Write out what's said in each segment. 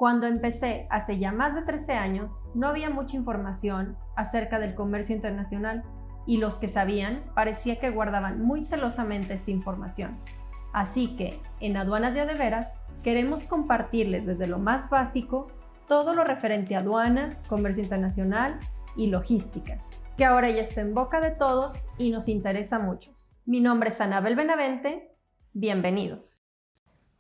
Cuando empecé hace ya más de 13 años, no había mucha información acerca del comercio internacional y los que sabían parecía que guardaban muy celosamente esta información. Así que, en Aduanas de a de veras, queremos compartirles desde lo más básico todo lo referente a aduanas, comercio internacional y logística, que ahora ya está en boca de todos y nos interesa a muchos. Mi nombre es Anabel Benavente, bienvenidos.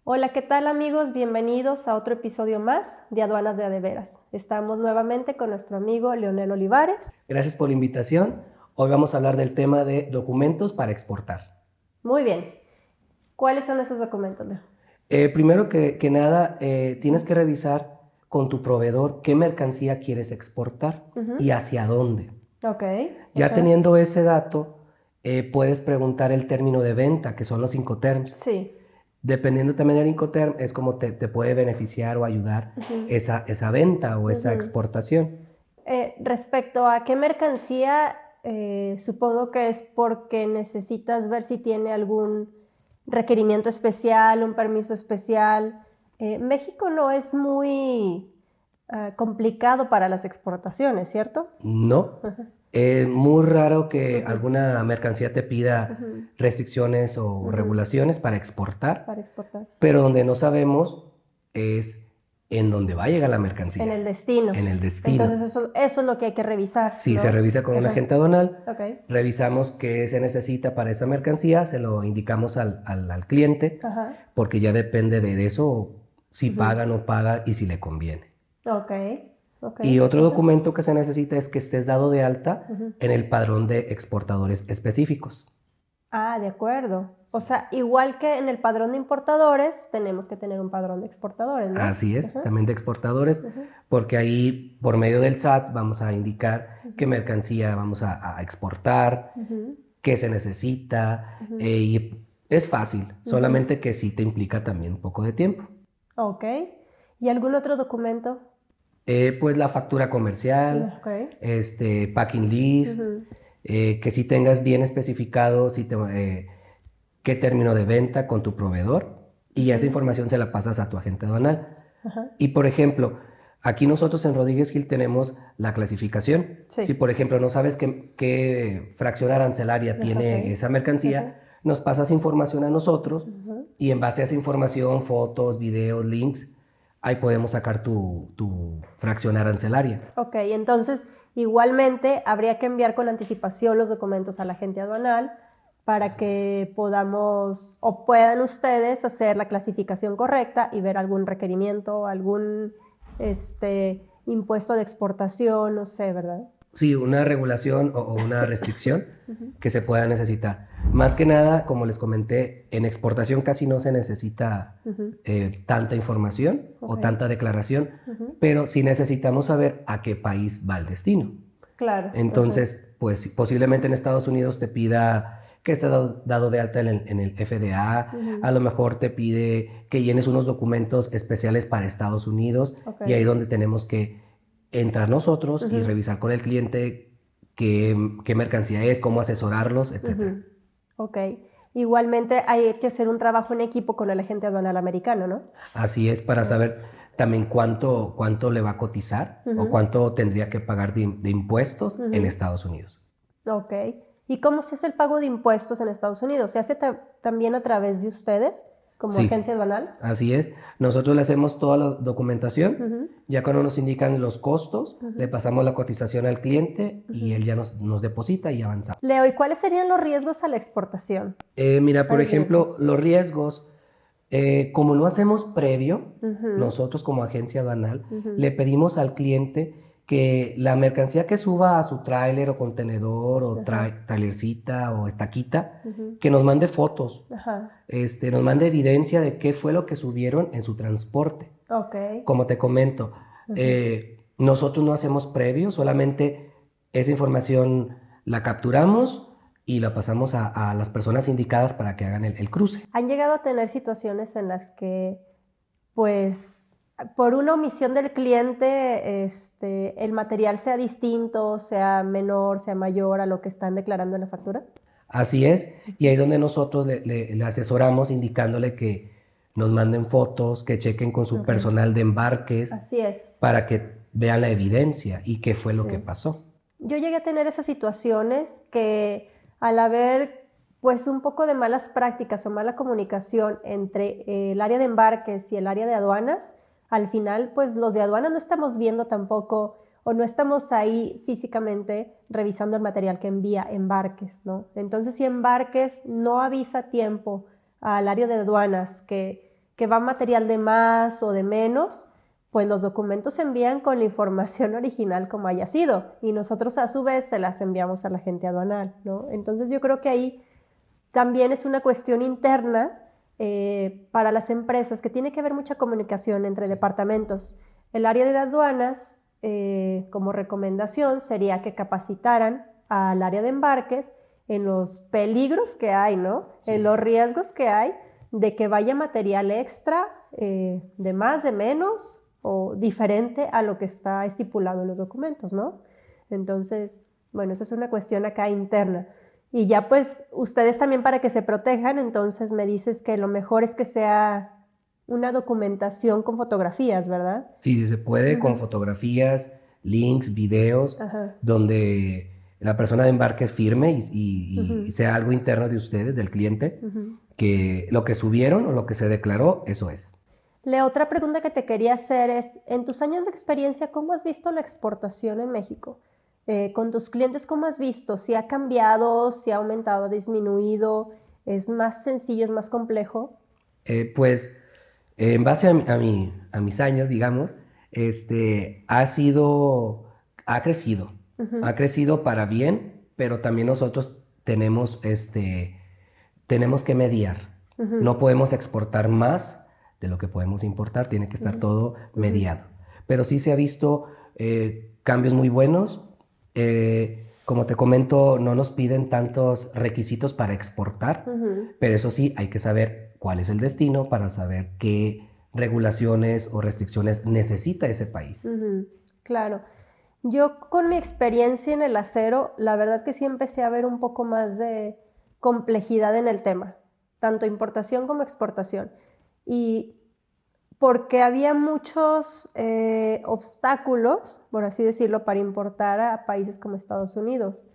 Hola, ¿qué tal amigos? Bienvenidos a otro episodio más de Aduanas de a de veras. Estamos nuevamente con nuestro amigo Leonel Olivares. Gracias por la invitación. Hoy vamos a hablar del tema de documentos para exportar. Muy bien. ¿Cuáles son esos documentos, Leo? Primero que nada, tienes que revisar con tu proveedor qué mercancía quieres exportar y hacia dónde. Ya teniendo ese dato, puedes preguntar el término de venta, que son los Incoterms. Sí. Dependiendo también del Incoterm, es como te puede beneficiar o ayudar esa venta o esa exportación. Respecto a qué mercancía, supongo que es porque necesitas ver si tiene algún requerimiento especial, un permiso especial. México no es muy complicado para las exportaciones, ¿cierto? No. Es muy raro que alguna mercancía te pida restricciones o regulaciones para exportar. Pero donde no sabemos es en dónde va a llegar la mercancía. En el destino. En el destino. Entonces eso es lo que hay que revisar. Sí, ¿no? se revisa con un agente aduanal. Revisamos qué se necesita para esa mercancía, se lo indicamos al cliente, porque ya depende de eso, si paga, no paga y si le conviene. Y otro documento que se necesita es que estés dado de alta en el padrón de exportadores específicos. Ah, de acuerdo. O sea, igual que en el padrón de importadores, tenemos que tener un padrón de exportadores, ¿no? Así es, también de exportadores, porque ahí por medio del SAT vamos a indicar qué mercancía vamos a exportar, qué se necesita, y es fácil, solamente que sí te implica también un poco de tiempo. Ok. ¿Y algún otro documento? Pues la factura comercial, packing list, que sí tengas bien especificado qué término de venta con tu proveedor y esa información se la pasas a tu agente aduanal. Y por ejemplo, aquí nosotros en Rodríguez Gil tenemos la clasificación. Si por ejemplo no sabes qué fracción arancelaria tiene esa mercancía, nos pasas información a nosotros y en base a esa información, fotos, videos, links, ahí podemos sacar tu fracción arancelaria. Ok, entonces igualmente habría que enviar con anticipación los documentos al agente aduanal para que podamos o puedan ustedes hacer la clasificación correcta y ver algún requerimiento, algún impuesto de exportación, no sé, ¿verdad? Sí, una regulación o una restricción que se pueda necesitar. Más que nada, como les comenté, en exportación casi no se necesita tanta información o tanta declaración, pero sí necesitamos saber a qué país va el destino. Claro. Entonces, pues posiblemente en Estados Unidos te pida que estés dado de alta en el FDA, a lo mejor te pide que llenes unos documentos especiales para Estados Unidos y ahí es donde tenemos que entrar nosotros y revisar con el cliente qué mercancía es, cómo asesorarlos, etc. Ok. Igualmente hay que hacer un trabajo en equipo con el agente aduanal americano, ¿no? Así es, para saber también cuánto le va a cotizar o cuánto tendría que pagar de impuestos en Estados Unidos. Ok. ¿Y cómo se hace el pago de impuestos en Estados Unidos? ¿Se hace también a través de ustedes como agencia aduanal? Así es. Nosotros le hacemos toda la documentación. Ya cuando nos indican los costos, le pasamos la cotización al cliente y él ya nos deposita y avanzamos. Leo, ¿y cuáles serían los riesgos a la exportación? Mira, por ejemplo, los riesgos, como no hacemos previo, nosotros como agencia aduanal, le pedimos al cliente que la mercancía que suba a su tráiler o contenedor o trailercita o estaquita, que nos mande fotos, nos mande evidencia de qué fue lo que subieron en su transporte. Como te comento, nosotros no hacemos previo, solamente esa información la capturamos y la pasamos a las personas indicadas para que hagan el cruce. ¿Han llegado a tener situaciones en las que, pues, por una omisión del cliente, el material sea distinto, sea menor, sea mayor a lo que están declarando en la factura? Así es, y ahí es donde nosotros le asesoramos indicándole que nos manden fotos, que chequen con su personal de embarques. Así es. Para que vean la evidencia y qué fue lo que pasó. Yo llegué a tener esas situaciones que al haber pues un poco de malas prácticas o mala comunicación entre el área de embarques y el área de aduanas, al final pues los de aduanas no estamos viendo tampoco o no estamos ahí físicamente revisando el material que envía embarques, ¿no? Entonces si embarques no avisa a tiempo al área de aduanas que va material de más o de menos, pues los documentos se envían con la información original como haya sido y nosotros a su vez se las enviamos a la gente aduanal, ¿no? Entonces yo creo que ahí también es una cuestión interna para las empresas que tiene que haber mucha comunicación entre departamentos. El área de aduanas, como recomendación, sería que capacitaran al área de embarques en los peligros que hay, ¿no? Sí. En los riesgos que hay de que vaya material extra, de más, de menos, o diferente a lo que está estipulado en los documentos, ¿no? Entonces, bueno, eso es una cuestión acá interna. Y ya pues ustedes también para que se protejan, entonces me dices que lo mejor es que sea una documentación con fotografías, ¿verdad? Sí, sí se puede, con fotografías, links, videos, donde la persona de embarque firme y sea algo interno de ustedes, del cliente, que lo que subieron o lo que se declaró, eso es. La otra pregunta que te quería hacer es, en tus años de experiencia, ¿cómo has visto la exportación en México? Con tus clientes, ¿cómo has visto? ¿Si ha cambiado, si ha aumentado, ha disminuido? ¿Es más sencillo, es más complejo? Pues, en base a mis años, digamos, ha crecido. Ha crecido para bien, pero también nosotros tenemos que mediar. No podemos exportar más de lo que podemos importar, tiene que estar todo mediado. Pero sí se ha visto cambios muy buenos. Como te comento, no nos piden tantos requisitos para exportar, pero eso sí, hay que saber cuál es el destino para saber qué regulaciones o restricciones necesita ese país. Claro. Yo con mi experiencia en el acero, la verdad que sí empecé a ver un poco más de complejidad en el tema, tanto importación como exportación. Y porque había muchos obstáculos, por así decirlo, para importar a países como Estados Unidos.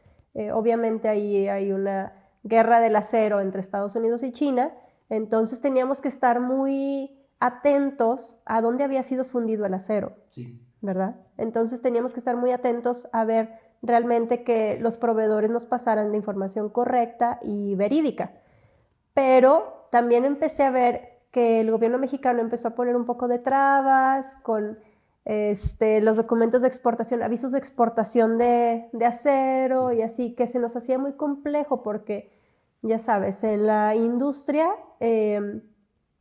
Obviamente ahí hay una guerra del acero entre Estados Unidos y China, entonces teníamos que estar muy atentos a dónde había sido fundido el acero. Sí. ¿Verdad? Entonces teníamos que estar muy atentos a ver realmente que los proveedores nos pasaran la información correcta y verídica. Pero también empecé a ver que el gobierno mexicano empezó a poner un poco de trabas con los documentos de exportación, avisos de exportación de acero, sí. Y así, que se nos hacía muy complejo porque, ya sabes, en la industria,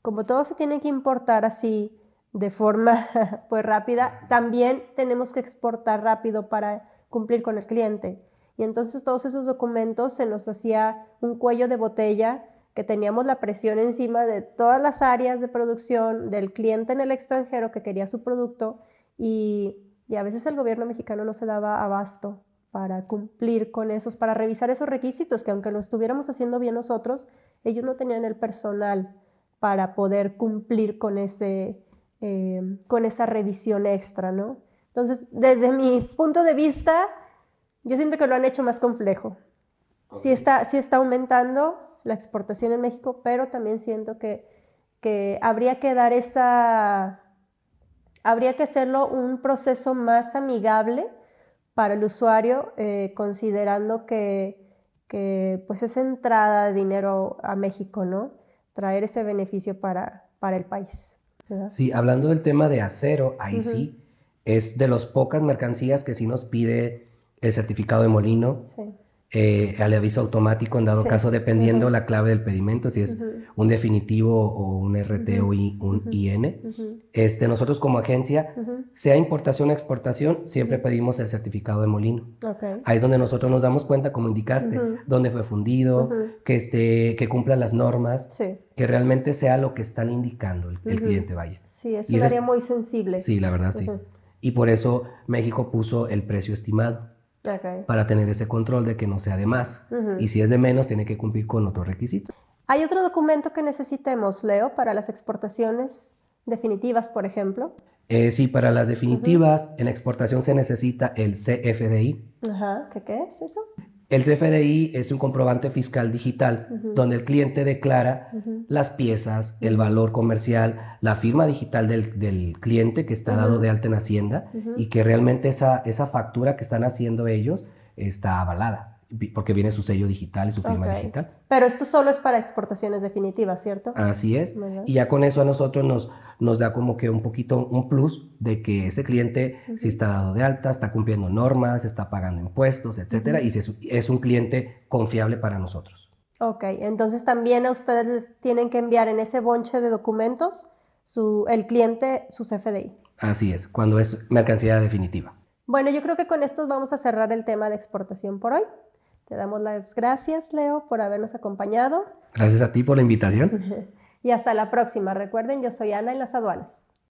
como todo se tiene que importar así de forma pues rápida, también tenemos que exportar rápido para cumplir con el cliente. Y entonces todos esos documentos se nos hacía un cuello de botella, que teníamos la presión encima de todas las áreas de producción, del cliente en el extranjero que quería su producto, y a veces el gobierno mexicano no se daba abasto para cumplir con esos, para revisar esos requisitos, que aunque lo estuviéramos haciendo bien nosotros, ellos no tenían el personal para poder cumplir con esa revisión extra, ¿no? Entonces, desde mi punto de vista, yo siento que lo han hecho más complejo. Okay. Sí está aumentando la exportación en México, pero también siento que habría que hacerlo un proceso más amigable para el usuario, considerando que pues es entrada de dinero a México, ¿no? Traer ese beneficio para el país, ¿verdad? Sí, hablando del tema de acero, ahí sí, es de las pocas mercancías que sí nos pide el certificado de molino, sí. Al aviso automático, en dado caso, dependiendo la clave del pedimento, si es un definitivo o un RT o un IN. Nosotros como agencia, sea importación o exportación, siempre pedimos el certificado de molino. Okay. Ahí es donde nosotros nos damos cuenta, como indicaste, dónde fue fundido, que cumpla las normas, sí. Que realmente sea lo que están indicando el cliente, vaya. Sí, es un área muy sensible. Sí, la verdad, sí. Y por eso México puso el precio estimado. Okay. Para tener ese control de que no sea de más. Y si es de menos, tiene que cumplir con otro requisito. ¿Hay otro documento que necesitemos, Leo, para las exportaciones definitivas, por ejemplo? Sí, para las definitivas, en exportación se necesita el CFDI. Ajá, ¿qué es eso? El CFDI es un comprobante fiscal digital donde el cliente declara las piezas, el valor comercial, la firma digital del cliente que está dado de alta en Hacienda y que realmente esa factura que están haciendo ellos está avalada porque viene su sello digital y su firma digital. Pero esto solo es para exportaciones definitivas, ¿cierto? Así es. Y ya con eso a nosotros nos da como que un poquito un plus de que ese cliente sí está dado de alta, está cumpliendo normas, está pagando impuestos, etcétera, y es un cliente confiable para nosotros. Ok, entonces también a ustedes les tienen que enviar en ese bonche de documentos el cliente su CFDI. Así es, cuando es mercancía definitiva. Bueno, yo creo que con esto vamos a cerrar el tema de exportación por hoy. Te damos las gracias, Leo, por habernos acompañado. Gracias a ti por la invitación. Y hasta la próxima. Recuerden, yo soy Ana en las aduanas.